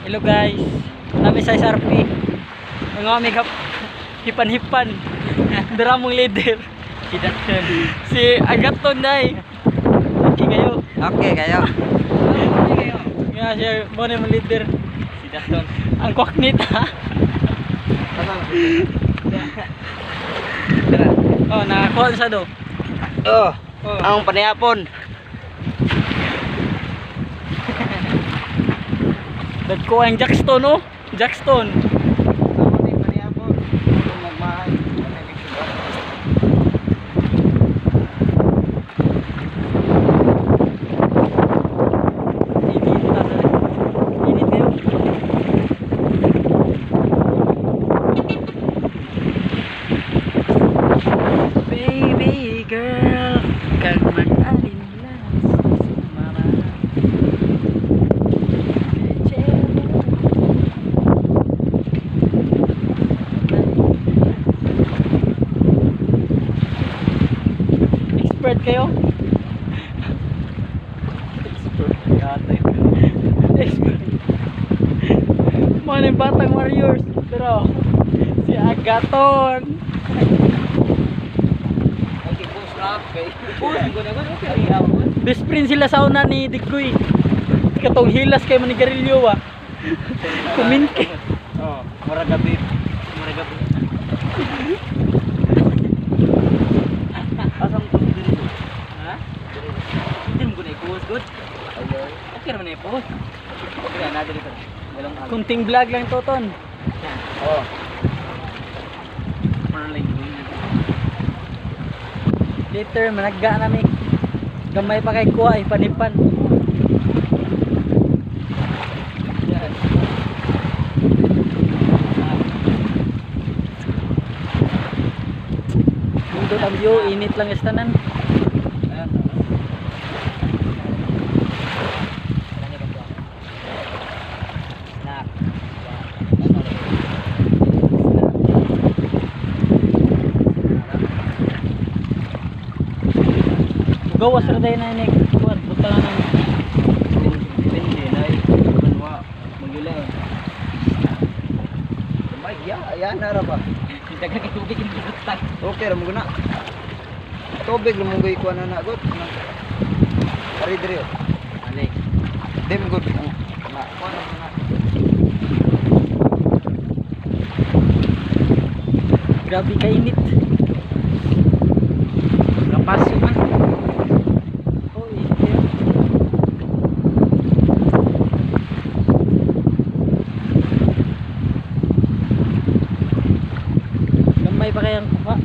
Hello guys. Kami sa SRP. Ang mga megap hipan-hipan. Daramong leader. Si Dutton. Si Agaton day. Okay kayo. Okay kayo. Nga siya mo na leader. Si Dutton. Ang kwaknit ha. Oh, nakakuha sa do. Oh, Oh. ang panayapon. Dagko ang Jackstone oh. Jackstone. Ang panayapon. Magmahal. Init kayo. Baby girl, kag mag-alinlan sumama. Expert kayo? Expert yata yun. Expert. Mga yung batang warriors. Pero si Agaton. Okay, push up. Okay. Best friend sila sa una ni Dikoy. Katong hilas kay Manigarilyo ah. Kuminke. Oh, maragabi. Maragabi. Asam ko diri. Ha? Hindi mo na i-post good. Okay naman na i-post. Okay na diri pa. Walang halo. Kunting vlog lang to ton. Oh. Marling. Later managga nami. Gamay pa kay kuha panipan. Yan. Mundo ang view, init lang istanan. Ayan. Snap. Gawas ra day na ni kuan butalan nang Depende na manwa magilaw. May ayan na ra ba? dagan kay tubig in butay. Okay ra mo guna. Tubig ra mo gay kuan na gut. Ari diri. Ali. Dem good. Na kuan na. Grabe ka init. Kapaso man. Oh, init yun. Gamay pa kayang kuha.